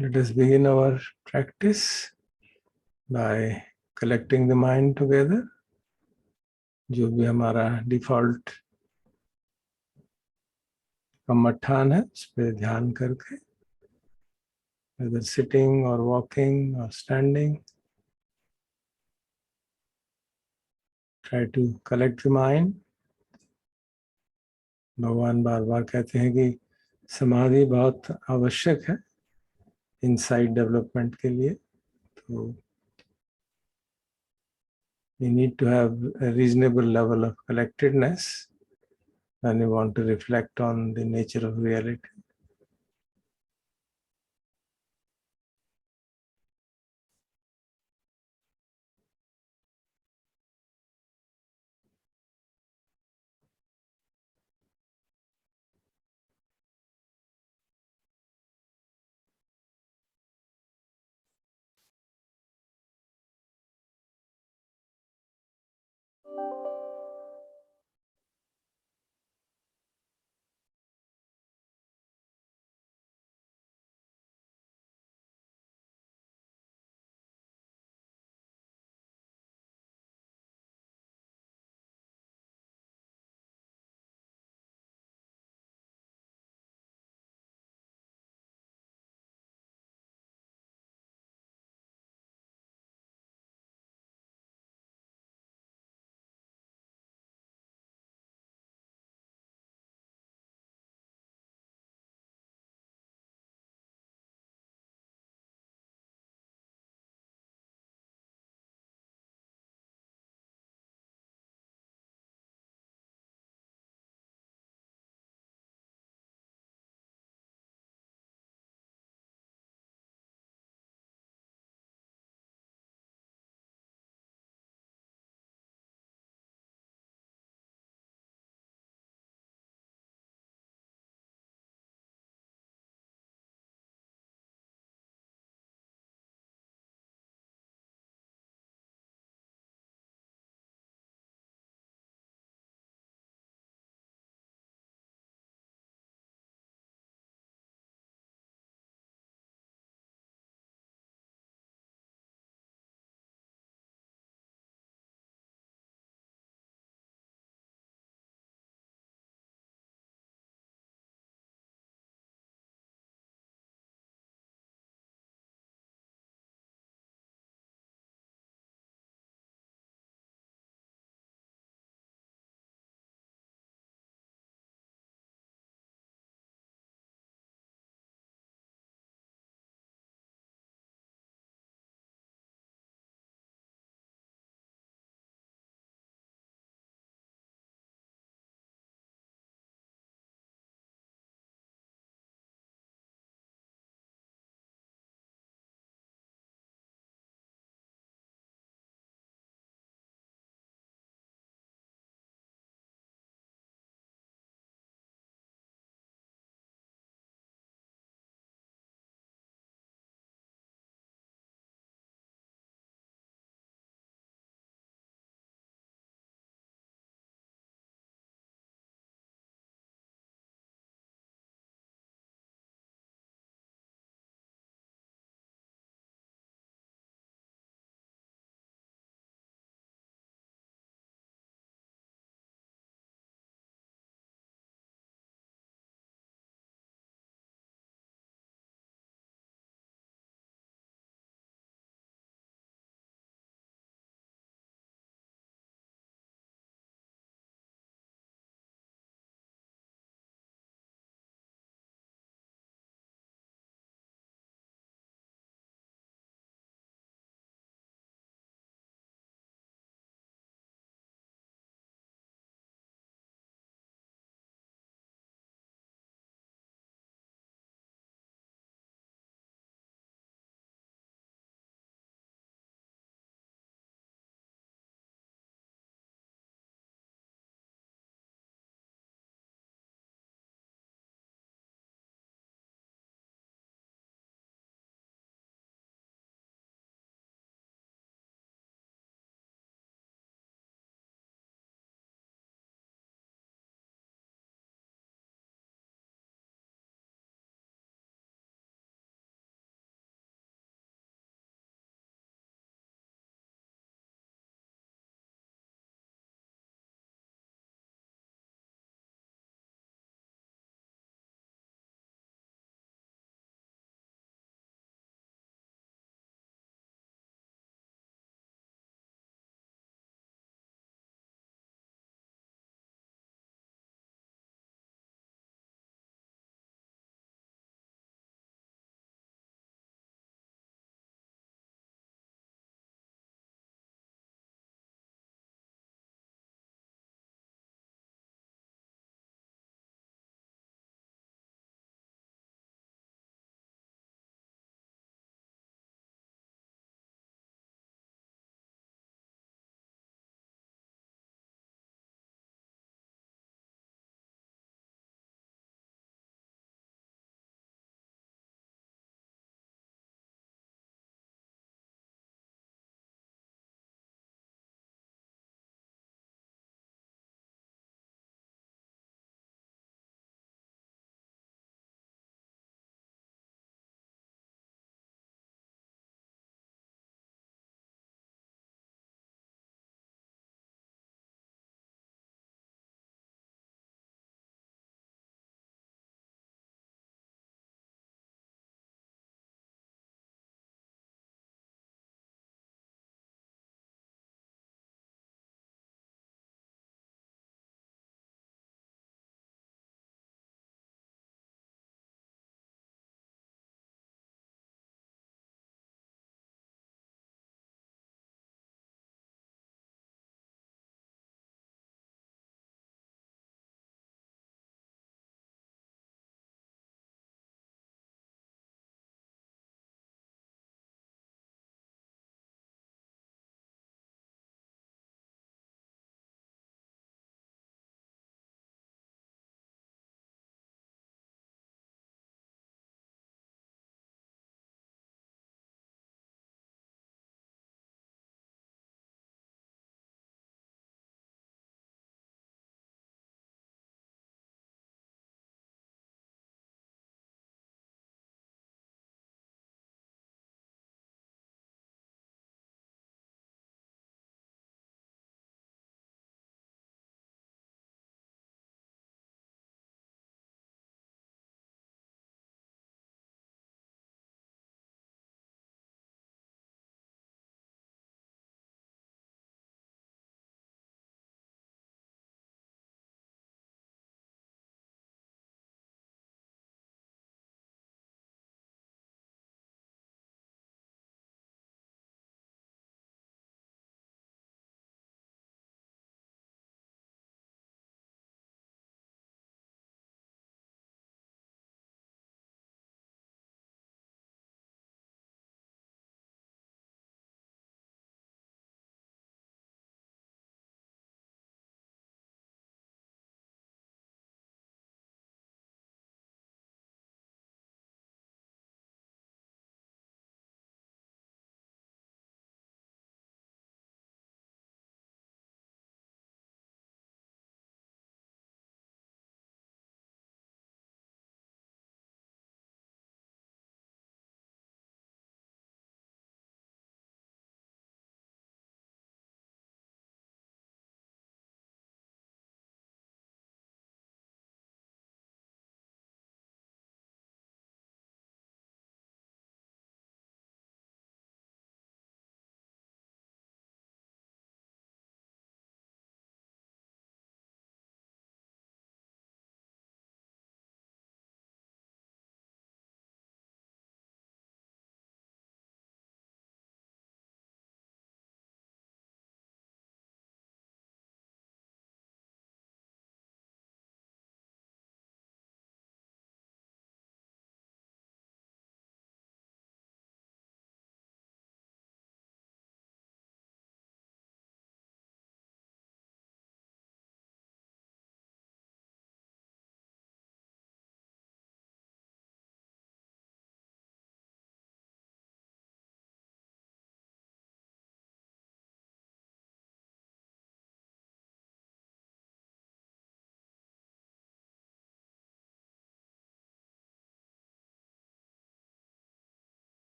Let us begin our practice by collecting the mind together. जो भी हमारा default कम्मठान है उस पर ध्यान करके, whether sitting or walking or standing, try to collect the mind. भगवान बार बार कहते हैं कि समाधि बहुत आवश्यक है इनसाइट डेवलपमेंट के लिए, तो we need to have a reasonable level of collectedness when we want to reflect on the nature of reality.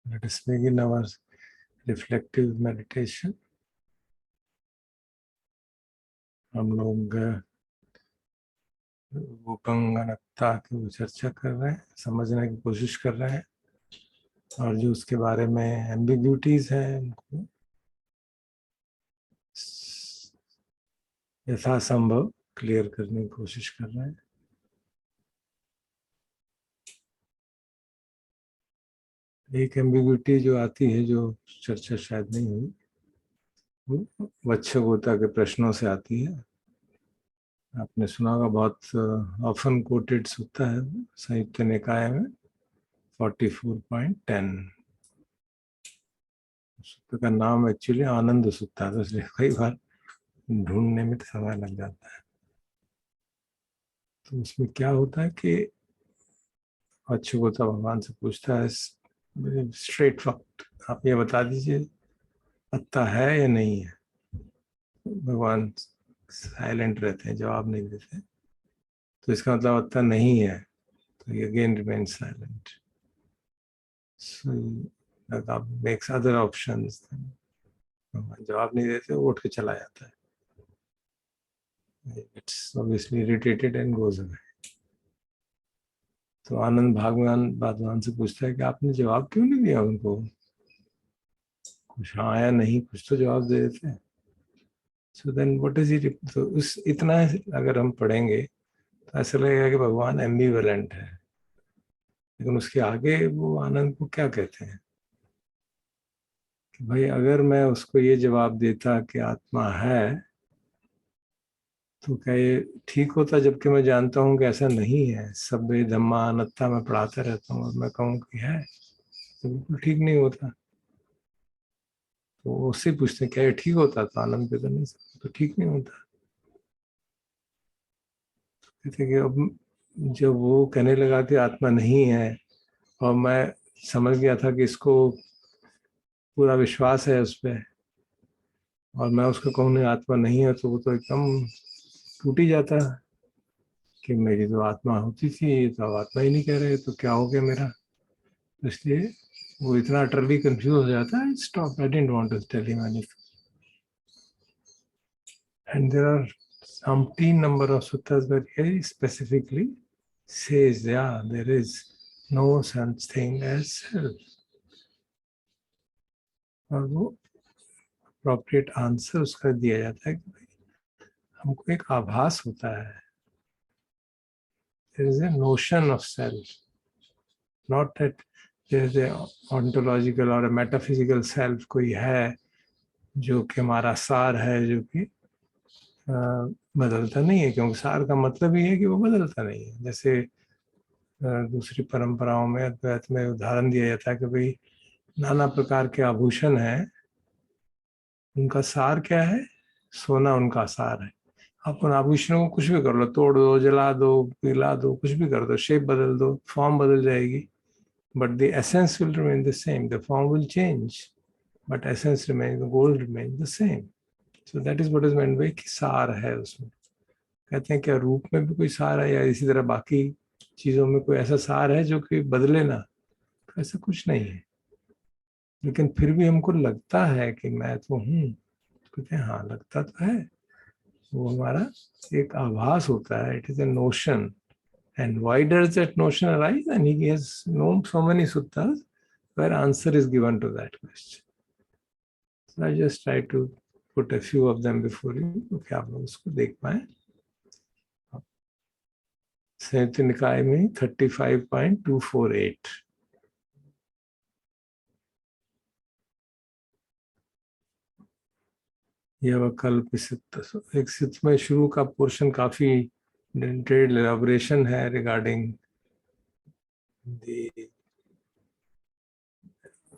Let us begin our reflective meditation. हम लोग दुक्खं अनात्ता की चर्चा कर रहे हैं, समझने की कोशिश कर रहे हैं, और जो उसके बारे में एम्बिग्यूटीज हैं उनको यथासंभव क्लियर करने की कोशिश कर रहे हैं. एक एम्बिग्यूटी जो आती है, जो चर्चा शायद नहीं हुई, वो वच्छगोता के प्रश्नों से आती है. आपने सुना होगा, बहुत ऑफन कोटेड सूत्र है संयुक्त निकाय में 44.10. सूत्र का नाम एक्चुअली आनंद सूत्र है, तो इसलिए कई बार ढूंढने में तो समय लग जाता है. तो उसमें क्या होता है कि अच्युता भगवान से पूछता है स्ट्रेट फॉरवर्ड, आप ये बता दीजिए अत्ता है या नहीं है. भगवान साइलेंट रहते हैं, जवाब नहीं देते. तो इसका मतलब अत्ता नहीं है, तो ये again remain silent. So God makes other options. जवाब नहीं देते, वो उठ के चला जाता है. It's obviously irritated and goes away. तो आनंद भगवान से पूछता है कि आपने जवाब क्यों नहीं दिया उनको. कुछ हाँ या नहीं, कुछ तो जवाब दे देते हैं. So then what is it? तो उस इतना अगर हम पढ़ेंगे तो ऐसा लगेगा कि भगवान एम्बिवेलेंट है, लेकिन उसके आगे वो आनंद को क्या कहते हैं कि भाई अगर मैं उसको ये जवाब देता कि आत्मा है, तो क्या ये ठीक होता, जबकि मैं जानता हूँ कि ऐसा नहीं है. सब धम्मा अनात्ता में पढ़ाता रहता हूँ, और मैं कहूँ कि है, तो बिल्कुल ठीक नहीं होता. तो उससे पूछते हैं क्या ये ठीक होता, तो आनंद पे तो नहीं सकता, तो ठीक नहीं होता. कहते कि अब जब वो कहने लगा कि आत्मा नहीं है, और मैं समझ गया था कि इसको पूरा विश्वास है उस पर, और मैं उसको कहूँ नहीं आत्मा नहीं है, तो वो तो एकदम टूट ही जाता कि मेरी जो आत्मा होती थी तो अब आत्मा ही नहीं कह रहे, तो क्या हो गया मेरा. इसलिए वो इतना अटरली कंफ्यूज हो जाता है. Stop, I didn't want to tell him anything. And there are umpteen number of suttas that very specifically says, yeah, there is no such thing as self. और वो अप्रोप्रिएट आंसर उसका दिया जाता है कि भाई हमको एक आभास होता है. there is a notion of self, not that there is a ontological or a metaphysical self कोई है जो कि हमारा सार है, जो कि बदलता नहीं है, क्योंकि सार का मतलब ही है कि वो बदलता नहीं है. जैसे दूसरी परंपराओं में अद्वैत में उदाहरण दिया जाता है कि भाई नाना प्रकार के आभूषण हैं, उनका सार क्या है, सोना उनका सार है. आप उन आभूषणों को कुछ भी कर लो, तोड़ दो, जला दो, पिला दो, कुछ भी कर दो, शेप बदल दो, फॉर्म बदल जाएगी, but the essence will remain the same. The form will change, but essence remains, the goal remains the same. So that is what is meant by कि सार है उसमें. कहते हैं क्या रूप में भी कोई सार है, या इसी तरह बाकी चीजों में कोई ऐसा सार है जो कि बदले ना. तो ऐसा कुछ नहीं है, लेकिन फिर भी हमको लगता है कि मैं तो हूँ. तो कहते हैं हाँ, लगता तो है. वो हमारा एक आभास होता है. It is a notion. And why does that notion arise? And he has known so many suttas where answer is given to that question. So I just try to put a few of them before you, कि आप लोग उसको देख पाए. संयुक्त निकाय में 35.248. यह वकल्प एक सिद्ध में शुरू का पोर्शन काफी डिटेल्ड एलाबोरेशन है regarding the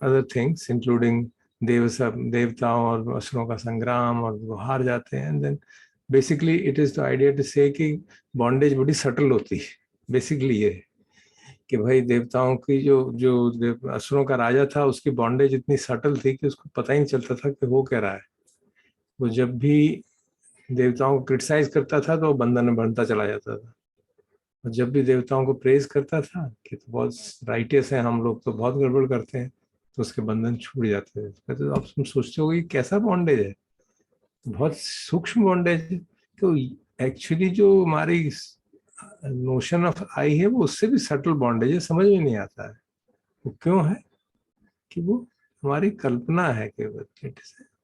other things, including देवताओं और असुरों का संग्राम, और वो हार जाते हैं. And then basically it is the idea to say कि बॉन्डेज बड़ी सटल होती है. बेसिकली ये कि भाई देवताओं की जो जो असुरों का राजा था, उसकी बॉन्डेज इतनी सटल थी कि उसको पता ही नहीं चलता था कि हो क्या रहा है. वो जब भी देवताओं को क्रिटिसाइज करता था तो वो बंधन में बढ़ता चला जाता था, और जब भी देवताओं को प्रेज करता था कि तो बहुत राइटियस है हम लोग, तो बहुत गड़बड़ करते हैं, तो उसके बंधन छूट जाते हैं। तो आप तुम सोचते हो कि कैसा बॉन्डेज है, बहुत सूक्ष्म बॉन्डेज है। तो एक्चुअली जो हमारी नोशन ऑफ आई है वो उससे भी सटल बॉन्डेज है, समझ में नहीं आता है वो क्यों है, कि वो हमारी कल्पना है केवल।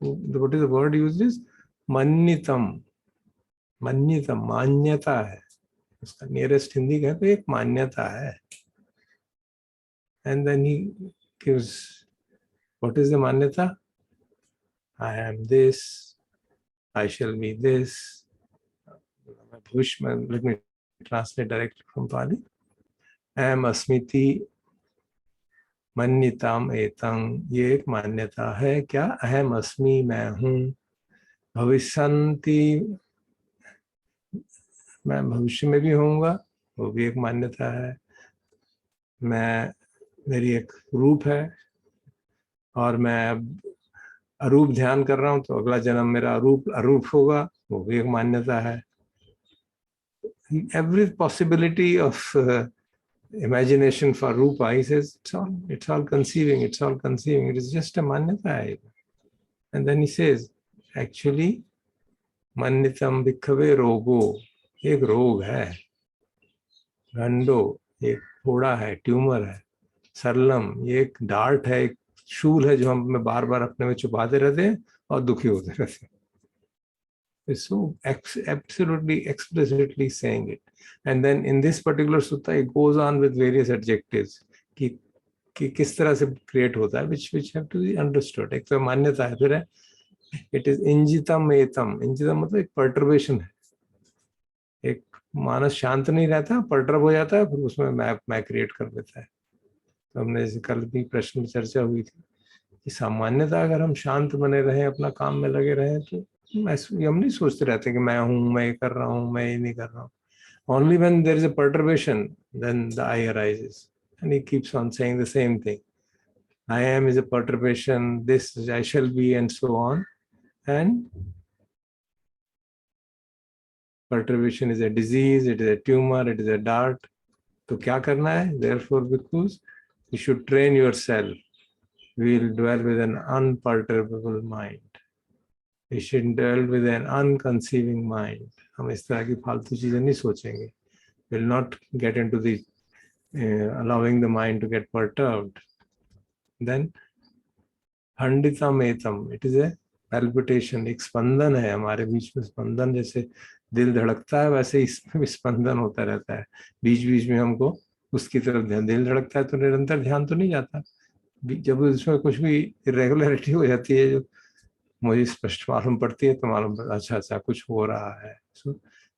What is the word used is मन्यतम। मन्यतम मान्यता है, उसका नियरेस्ट हिंदी कहें तो एक मान्यता है। And then he gives what is the मान्यता, I am this, I shall be this. भविष्य में, let me translate direct from Pali. अहम अस्मिति मन्यताम एतं, ये एक मान्यता है क्या, अहम अस्मि मैं हूँ, भविष्यन्ति मैं भविष्य में भी होऊंगा, वो भी एक मान्यता है। मैं, मेरी एक रूप है और मैं अब अरूप ध्यान कर रहा हूँ तो अगला जन्म मेरा अरूप अरूप होगा, वो भी एक मान्यता है। Every possibility of imagination for Rupa, he says, it's all conceiving, it's all conceiving, it is just a manyata. And then he says, actually, manyatam bhikkhave rogo, एक रोग है, गंडो एक फोड़ा है, ट्यूमर है, सरलम ये एक डार्ट है, एक शूल है जो हम में बार बार अपने में छुपाते रहते हैं और दुखी होते रहते हैं. So absolutely explicitly saying it. And then in this particular sutta it goes on with various adjectives कि किस तरह से क्रिएट होता है, which have to be understood. एक तो मान्यता है, फिर है it is इंजितम एतम. इंजितम मतलब एक पर्टर्बेशन है, एक मानस शांत नहीं रहता, पर्टर्ब हो जाता है, फिर उसमें मैं क्रिएट कर देता है. तो हमने जैसे कल भी प्रश्न में चर्चा हुई थी कि सामान्यता अगर हम शांत बने रहें, अपना काम में लगे रहें, तो हम नहीं सोचते रहते कि मैं हूँ, मैं ये कर रहा हूँ, मैं ये नहीं कर रहा हूँ. Only when there is a perturbation, then the I arises. And he keeps on saying the same thing. I am is a perturbation, this is I shall be, and so on. And perturbation is a disease, it is a tumor, it is a dart. तो क्या करना है? Therefore, because you should train yourself. We will dwell with an unperturbable mind. We should dwell with an unconceiving mind. हम इस तरह की फालतू चीजें नहीं सोचेंगे. Will not get into the allowing the mind to get perturbed. Then खंडितम एतम, it is a palpitation, एक स्पंदन है हमारे बीच में. स्पंदन जैसे दिल धड़कता है वैसे इसमें भी स्पंदन होता रहता है. बीच बीच में हमको उसकी तरफ ध्यान, दिल धड़कता है तो निरंतर ध्यान तो नहीं जाता, जब उसमें कुछ भी इरेगुलरिटी हो जाती है जो मुझे स्पष्ट मालूम पड़ती है तो मालूम पड़ता अच्छा अच्छा कुछ हो रहा है. So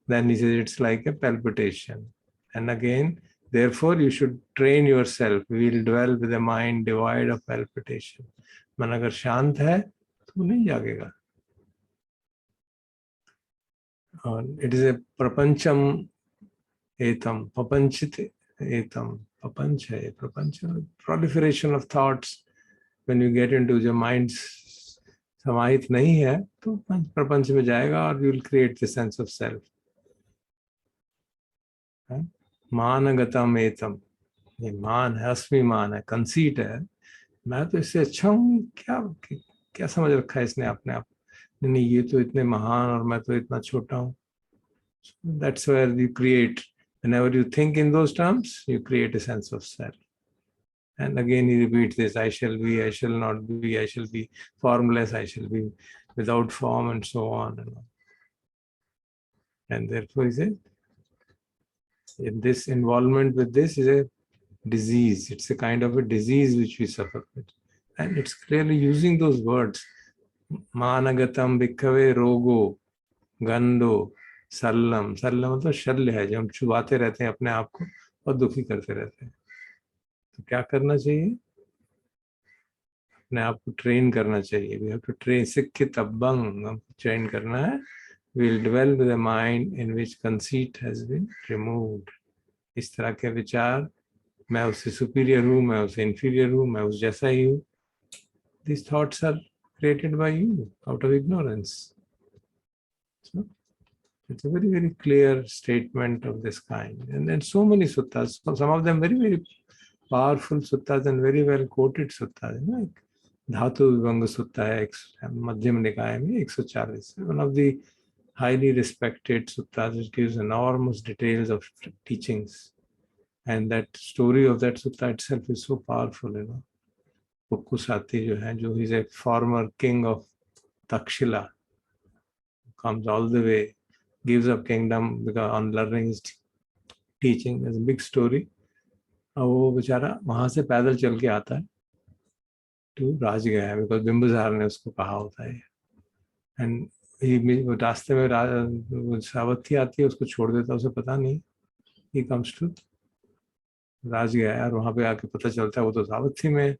then it's like a palpitation. And again therefore you should train yourself. We will dwell with a mind devoid of palpitation. मन अगर शांत है तो नहीं जागेगा. और इट इज ए प्रपंचम एतम, प्रपंचित एतम, प्रपंच है, प्रपंच proliferation of thoughts. when you get into जो माइंड समाहित नहीं है तो प्रपंच में जाएगा और you will create the sense of self. मानगतम एतम, ये मान है, अस्मिमान है, कंसीट है, मैं तो इससे अच्छा हूँ, क्या समझ रखा है इसने अपने आप. नहीं ये तो इतने महान और मैं तो इतना छोटा हूँ. That's where you create, whenever you think in those terms, you create a sense of self. And again he repeats this, I shall be, I shall not be, I shall be formless, I shall be without form, and so on. And therefore he says, in this involvement with this is a disease. It's a kind of a disease which we suffer with. And it's clearly using those words. Managatam bhikkhave rogo, gando, सल्लम. सल्लम मतलब शल्य है, जो हम छुपाते रहते हैं अपने आप को और दुखी करते रहते हैं. तो क्या करना चाहिए? अपने आप को ट्रेन करना चाहिए. We have to train. शिक्षित अब्बंग, हम ट्रेन करना है. Will dwell with a mind in which conceit has been removed. इस तरह के विचार, मैं उससे सुपीरियर हूँ, मैं उससे इंफीरियर हूँ, मैं उस जैसा ही हूँ. This thoughts are created by you out of ignorance. It's a very, very clear statement of this kind. And then so many suttas, some of them very, very powerful suttas and very well quoted suttas. You know, धातु विभंग सुत्ता है मध्यम निकाय में 140. One of the highly respected suttas, which gives enormous details of teachings, and that story of that sutta itself is so powerful. You know, Pukkusati जो है, जो is a former king of Takshila, comes all the way, gives up kingdom because on learning his teaching. There's a big story. और वो बेचारा वहां से पैदल चल के आता है to राजगया, बिकॉज बिंबिसार ने उसको कहा होता है. एंड रास्ते में सावथी आती है, उसको छोड़ देता है, उसे पता नहीं. ही कम्स टू राजगया और वहां पे आके पता चलता है वो तो सावथी में.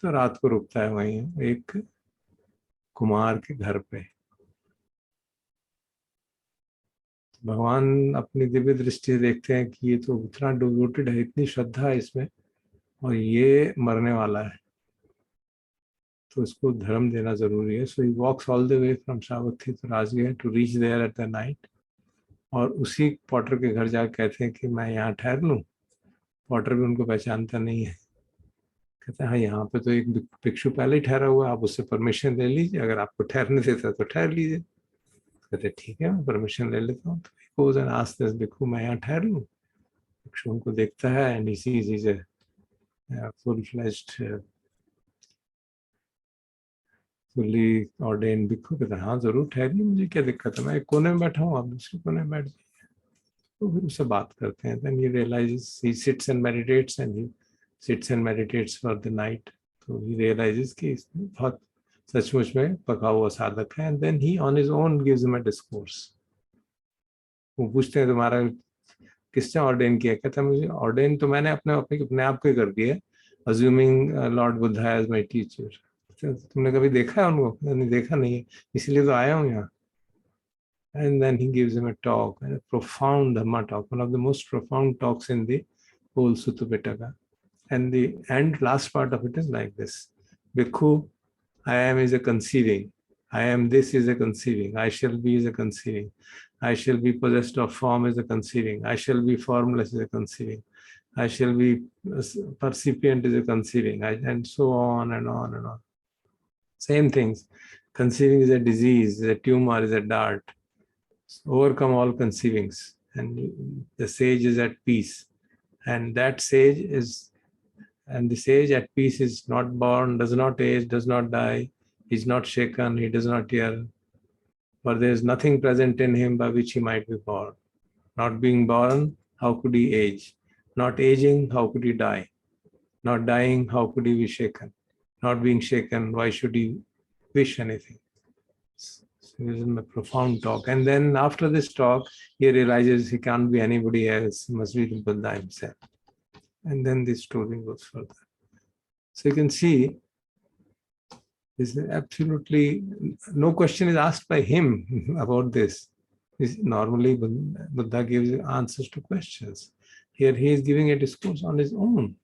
तो रात को रुकता है वहीं एक कुमार के घर पे. भगवान अपनी दिव्य दृष्टि से देखते हैं कि ये तो इतना डिवोटेड है, इतनी श्रद्धा है इसमें, और ये मरने वाला है, तो इसको धर्म देना जरूरी है. So he walks all the way from Savatthi to Rajagaha to reach there at the night. और उसी पॉटर के घर जाकर कहते हैं कि मैं यहाँ ठहर लूँ. पॉटर भी उनको पहचानता नहीं है. कहते हैं हाँ, यहाँ पे तो एक भिक्षु पहले ही ठहरा हुआ, आप उससे परमिशन ले लीजिए, अगर आपको ठहरने देता है तो ठहर लीजिए. कहते ठीक है, मैं परमिशन ले लेता हूँ. तो गोज़ एंड आस्क्स दिस भिक्षु, मैं यहाँ ठहर लूँ. भिक्षु उनको देखता है and he sees is a full fledged fully ordained भिक्षु. कहते हैं हाँ जरूर ठहरिए, मुझे क्या दिक्कत है, मैं एक कोने में बैठा हूँ, आप दूसरे कोने में बैठ जाइए. तो फिर उससे बात करते हैं. Then he realizes, he sits and meditates and he sits and meditates for the night. तो ही रियलाइजेस कि बहुत सचमुच में पका हुआ साधक है. And then he on his own gives him a discourse. वो पूछते हैं तुम्हारा किसने ऑर्डेन किया. कहता है मुझे ऑर्डेन तो मैंने अपने आप को ही कर दिया, assuming lord Buddha as my teacher. तुमने कभी देखा है उनको? नहीं, देखा नहीं है, इसलिए तो आया हूँ यहाँ. And then he gives him a talk, a profound Dhamma talk, one of the most profound talks in the whole Sutta Pitaka. And the end last part of it is like this: Bhikkhu, I am is a conceiving, I am this is a conceiving, I shall be is a conceiving, I shall be possessed of form is a conceiving, I shall be formless is a conceiving, I shall be percipient is a conceiving, and so on and on and on. Same things. Conceiving is a disease, is a tumor, is a dart. Overcome all conceivings, and the sage is at peace. And that sage is, and the sage at peace is not born, does not age, does not die, is not shaken, he does not hear, for there is nothing present in him by which he might be born. Not being born, how could he age? Not aging, how could he die? Not dying, how could he be shaken? Not being shaken, why should he wish anything? This is a profound talk. And then after this talk, he realizes he can't be anybody else, he must be the Buddha himself. And then this story goes further. So you can see, this is absolutely, no question is asked by him about this. Normally, Buddha gives answers to questions. Here he is giving a discourse on his own.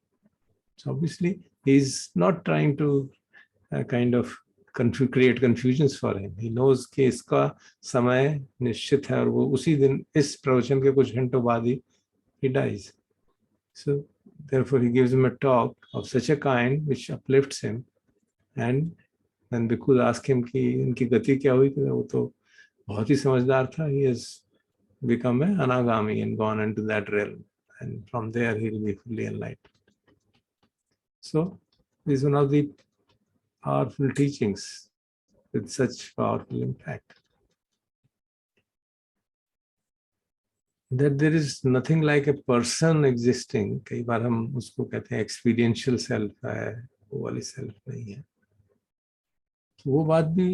So obviously, he's not trying to kind of create confusions for him. He knows कि इसका समय निश्चित है और वो उसी दिन इस प्रवचन के कुछ घंटों बाद ही he dies. So therefore he gives him a talk of such a kind which uplifts him. And when Bhikkhus ask him कि इनकी गति क्या हुई, तो वो तो बहुत ही समझदार था. He has become an anagami and gone into that realm, and from there he will be fully enlightened. So this is one of the powerful teachings with such powerful impact. That there is nothing like a person existing. कई बार हम उसको कहते हैं experiential self है, वो वाली self नहीं है. तो वो बात भी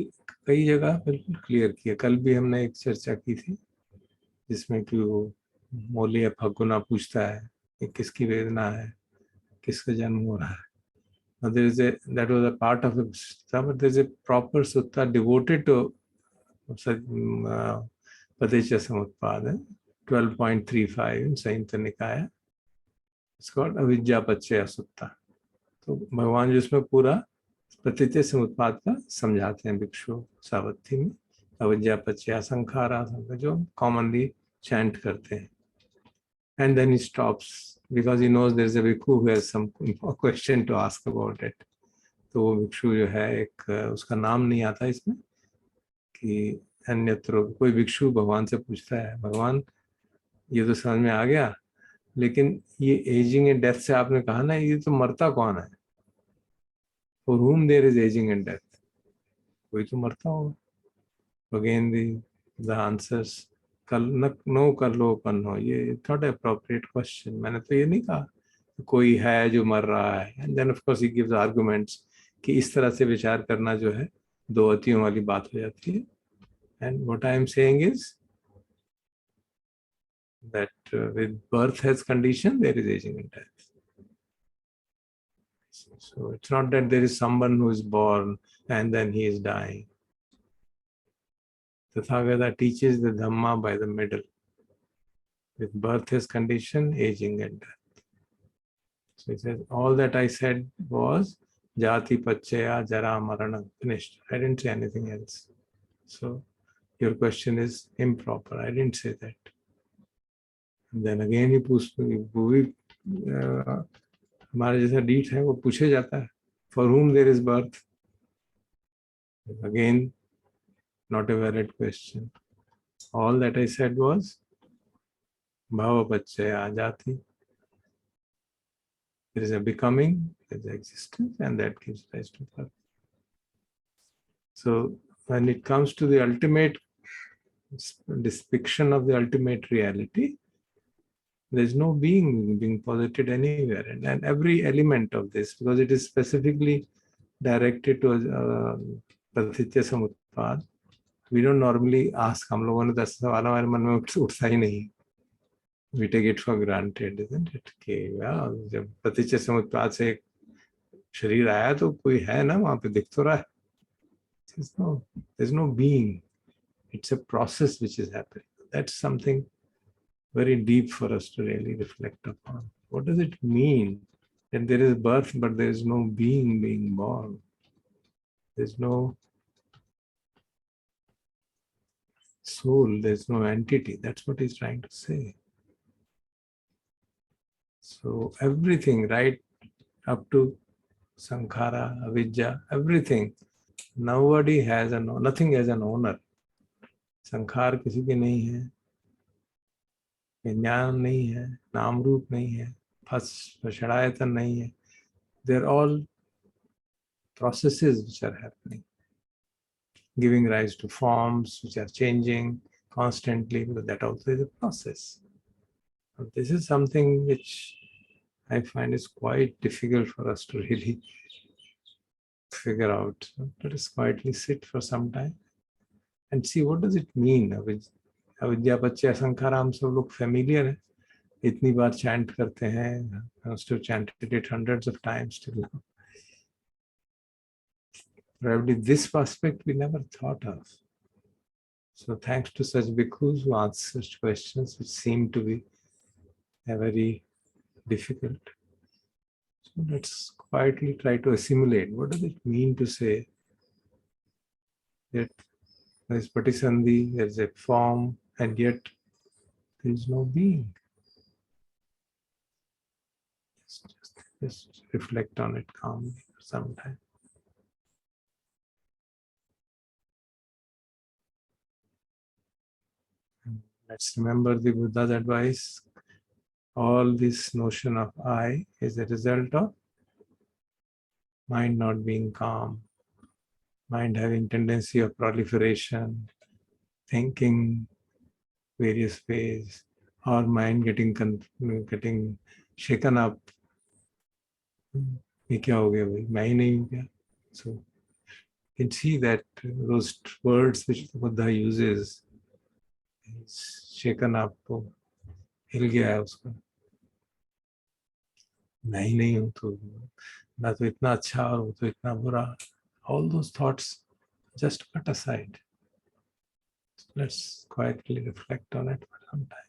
कई जगह बिल्कुल क्लियर की है. कल भी हमने एक चर्चा की थी जिसमें कि वो मौलिया फगुना पूछता है कि किसकी वेदना है, किसका जन्म हो रहा है. There is that was a part of the sutta, but there is a proper sutta devoted to Paticca Samutpada, 12.35 in Sahinta Nikaya. It's called Avidya Pachaya Sutta. तो भगवान जो इसमें पूरा पतिच्च समुत्पाद का समझाते हैं भिक्षु सावथी में. अविद्या पचया संखारा, जो कॉमनली चैंट करते हैं. And then he stops because he knows there's a bhikkhu who has some question to ask about it. तो वो भिक्षु जो है, एक उसका नाम नहीं आता इसमें, कि अन्यत्र कोई भिक्षु भगवान से पूछता है, भगवान ये तो समझ में आ गया, लेकिन ये एजिंग एंड डेथ से आपने कहा ना, ये तो मरता कौन है? For whom there is aging and death, कोई तो मरता होगा. Again the answers, कल नो कर लो पन हो, ये थोड़ा appropriate question. मैंने तो ये नहीं कहा कोई है जो मर रहा है. And then of course he gives arguments कि इस तरह से विचार करना जो है दो अतियों वाली बात हो जाती है. And what I am saying is that with birth has condition, there is aging and death. So it's not that there is someone who is born and then he is dying. Tathagata teaches the Dhamma by the middle. With birth has condition, aging and death. So it says, all that I said was Jati Pachaya Jara Marana. Finished. I didn't say anything else. So your question is improper. I didn't say that. And then again he pushed me, हमारे जैसा डीठ है वो पूछे जाता है, for whom there is birth. Again, not a valid question. All that I said was bhava pachaya jati. There is a becoming, there is existence, and that gives rise to birth. So when it comes to the ultimate depiction of the ultimate reality, there is no being posited anywhere. And every element of this, because it is specifically directed to pratitya samutpad, we don't normally ask. हम लोगों ने 10 सवाल हमारे मन में उठता ही नहीं. We take it for granted, isn't it? कि जब पतिच्य समुत्पाद से एक शरीर आया तो कोई है ना वहाँ पे, दिख तो रहा है. There's no being. It's a process which is happening. That's something very deep for us to really reflect upon. What does it mean that there is birth but there is no being born? There's no soul, there's no entity. That's what he's trying to say. So everything, right up to sankhara, avidya, everything, nobody has nothing has an owner. संखार किसी के नहीं है, ज्ञान नहीं है, नाम रूप नहीं है, षडायतन नहीं है. They're all processes which are happening, giving rise to forms which are changing constantly, but that also is a process. This is something which I find is quite difficult for us to really figure out. So let us quietly sit for some time and see what does it mean. अविद्या पच्चय संखारा हम सब लोग familiar है, इतनी बार chant करते हैं. I must have chanted it hundreds of times till now. Probably this aspect we never thought of. So thanks to such bhikkhus who answer such questions which seem to be very difficult. So let's quietly try to assimilate. What does it mean to say that there is patisandhi, there is a form, and yet there is no being? Just reflect on it calmly for some time. Let's remember the Buddha's advice. All this notion of I is a result of mind not being calm, mind having tendency of proliferation, thinking various ways, or mind getting shaken up. ये क्या हो गया भाई, मैं ही नहीं हूँ क्या? So you can see that those words which the Buddha uses, is shaken up, हिल गया है उसका, मैं ही नहीं हूँ, तो मैं तो इतना अच्छा और वो तो इतना बुरा. All those thoughts just cut aside. So let's quietly reflect on it for some time.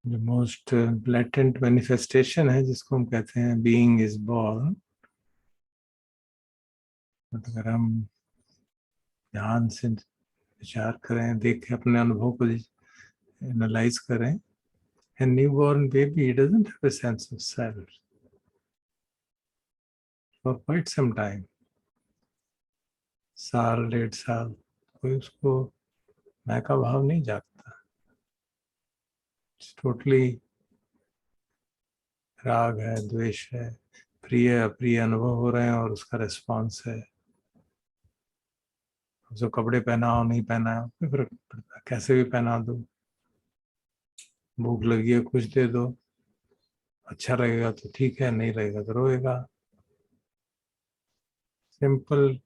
जो मोस्ट ब्लैटेंट मैनिफेस्टेशन है, जिसको हम कहते हैं बीइंग इज बॉर्न, अगर हम ध्यान से विचार करें, देखें, अपने अनुभव को एनालाइज करें, a newborn baby doesn't have a sense of self for quite some time, साल 1.5 साल कोई उसको मैं का भाव नहीं जागता। टोटली राग है, द्वेष है, प्रिय अप्रिय अनुभव हो रहे हैं और उसका रिस्पॉन्स है। जो कपड़े पहनाओ नहीं पहनाओ कोई फर्क नहीं पड़ता, कैसे भी पहना दो, भूख लगी है कुछ दे दो, अच्छा लगेगा तो ठीक है, नहीं लगेगा तो रोएगा। Simple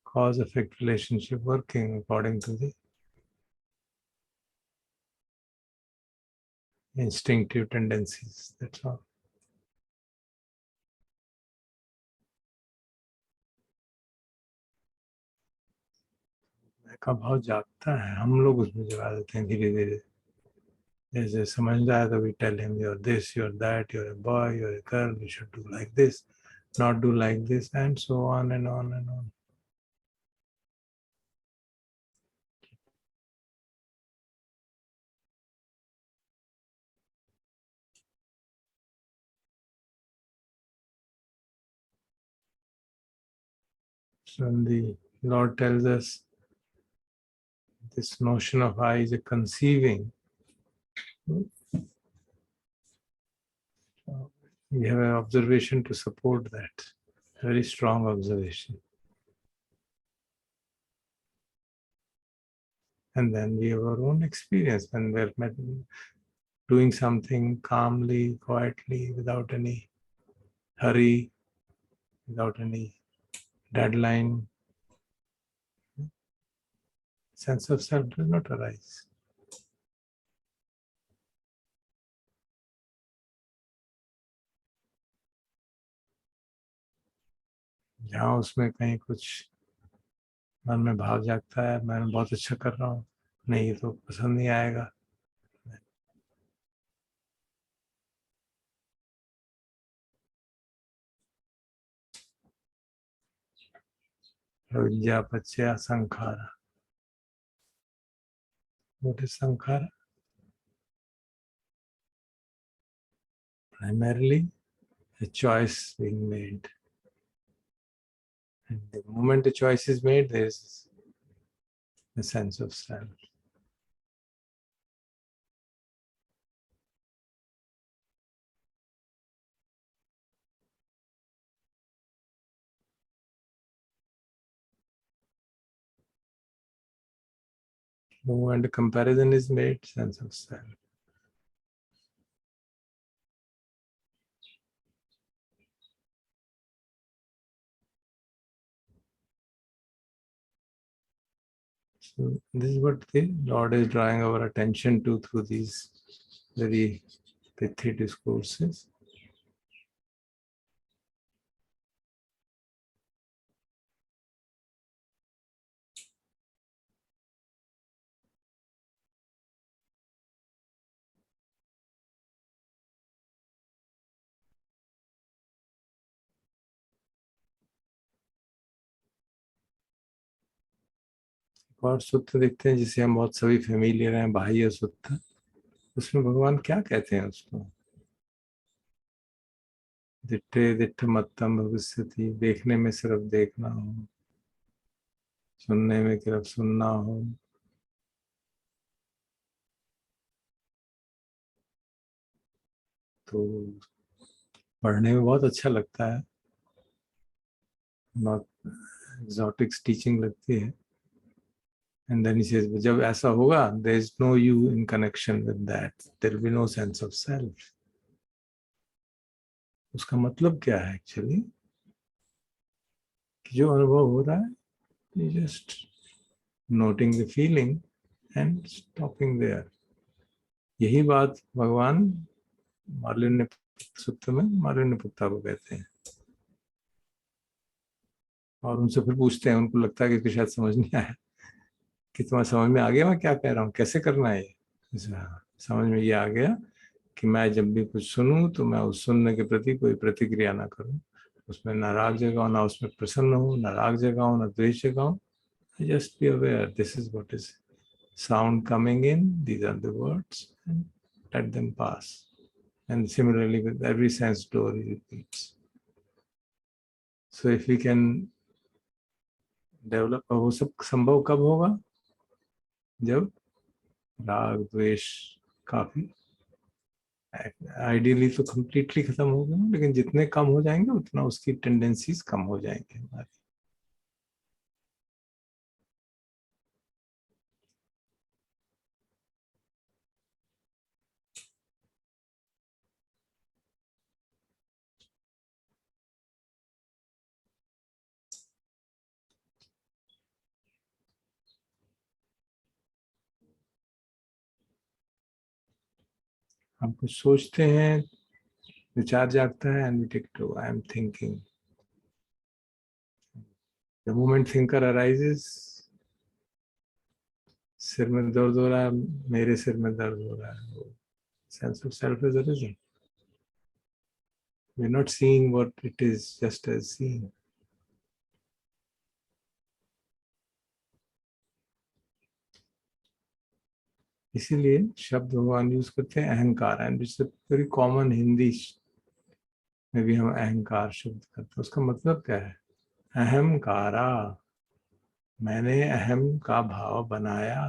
cause effect relationship working according to the instinctive tendencies, that's all. मैं का भाव जागता है, हम लोग उसमें जगा देते हैं धीरे धीरे। जैसे समझदार है तो we tell him you're this, you're that, you're a boy, you're a girl, you should do like this, not do like this, and so on and on and on. So when the Lord tells us this notion of I is a conceiving, we have an observation to support that, very strong observation. And then we have our own experience when we're doing something calmly, quietly, without any hurry, without any deadline. Sense of self does not arise. जहाँ उसमें कहीं कुछ मन में भाव जागता है, मैं बहुत अच्छा कर रहा हूँ, नहीं ये तो पसंद नहीं आएगा, विद्या पच्चया संखारा। What is sankhara? Primarily a choice being made. And the moment a choice is made, there is a sense of self. The moment a comparison is made, sense of self. So this is what the Lord is drawing our attention to through these very pithy discourses. और सूत्र देखते हैं जिसे हम बहुत सभी familiar हैं, बाह्य सूत्र। उसमें भगवान क्या कहते हैं उसको? दिट्ठे दिट्ठ मत्तम भविष्यति, देखने में सिर्फ देखना हो, सुनने में सिर्फ सुनना हो, तो पढ़ने में बहुत अच्छा लगता है, बहुत एक्सोटिक टीचिंग लगती है। And then he says, जब ऐसा होगा, there is no you in connection with that, there will be no sense of self. उसका मतलब क्या है एक्चुअली? कि जो अनुभव हो रहा है, you just noting the feeling and stopping there. यही बात भगवान मार्लिन्य सूत्र में मार्लिन्य पुत्ता को कहते हैं। और उनसे फिर पूछते हैं, उनको लगता है कि शायद समझ नहीं आया, कि तुम्हें समझ में आ गया मैं क्या कह रहा हूँ, कैसे करना है ये? समझ में ये आ गया कि मैं जब भी कुछ सुनूं तो मैं उस सुनने के प्रति कोई प्रतिक्रिया ना करूं, उसमें ना राग जगाऊं, ना उसमें प्रसन्न हूं, ना राग जगाऊं, ना द्वेष जगाऊं. Just be aware, this is what is sound coming in, these are the words, and let them pass. And similarly with every sense door he repeats. So if we can develop, वो सब संभव कब होगा? जब राग द्वेष काफी ideally तो कंप्लीटली खत्म हो गए, लेकिन जितने कम हो जाएंगे उतना उसकी टेंडेंसीज कम हो जाएंगे हमारी. हम कुछ सोचते हैं, विचार जागता है, and we take to I am thinking. The moment thinker arises, सिर में दर्द हो रहा है, मेरे सिर में दर्द हो रहा है, sense of self is arisen. We are not seeing what it is just as seeing. इसीलिए शब्द भगवान यूज करते हैं अहंकार, and it's very common Hindi में भी हम अहंकार शब्द करते हैं. उसका मतलब क्या है? अहंकारा, मैंने अहम का भाव बनाया.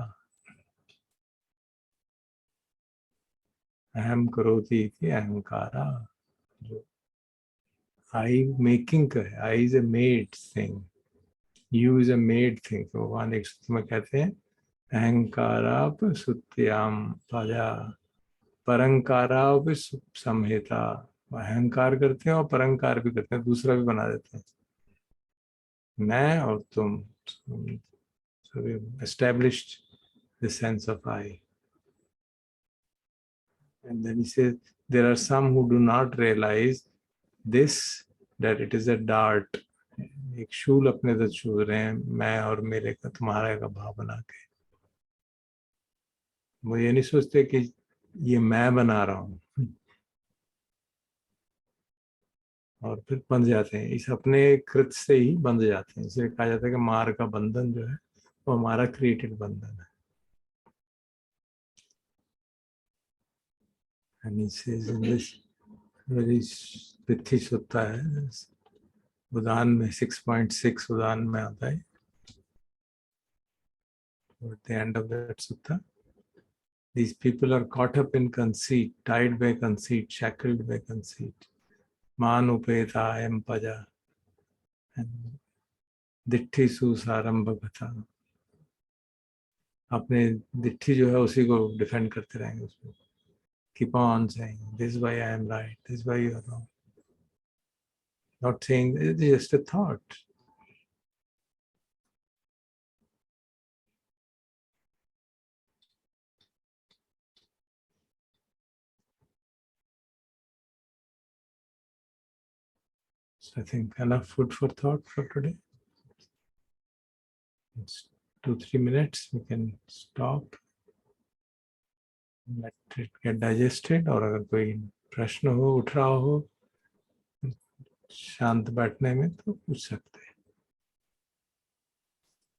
अहम करोति इति अहंकारा. जो आई मेकिंग का है, I is a made thing, you is a made thing. तो भगवान एक सूत्र में कहते हैं अहंकाराप सुत्याम पजा परंकाराप संहिता. अहंकार करते हैं और परंकार भी करते हैं, दूसरा भी बना देते हैं. मैं और तुम, so we established the sense of I. And then he says, there are some who do not realize this, that it is a dart. एक शूल अपने से छू रहे हैं, मैं और मेरे का तुम्हारे का भाव बना के. वो ये नहीं सोचते कि ये मैं बना रहा हूँ, और फिर बंध जाते हैं. इस अपने कृत से ही बंध जाते हैं. इसलिए कहा जाता है कि मार का बंधन जो है वो हमारा क्रिएटेड बंधन है. And he says in this very pithy सुत्ता है, उदान में 6.6 उदान में आता है. At the end of that sutta, these people are caught up in conceit, tied by conceit, shackled by conceit. Man upeta ayam paja. And दिट्ठी सुसारंभ कथा. अपने दिट्ठी जो है उसी को डिफेंड करते रहेंगे उसमें. Keep on saying, this is why I am right, this is why you are wrong. Not saying it is just a thought. So I think enough food for thought for today. It's 2-3 minutes. We can stop. Let it get digested. और अगर कोई प्रश्न हो, उठ रहा हो शांत बैठने में, तो पूछ सकते हैं.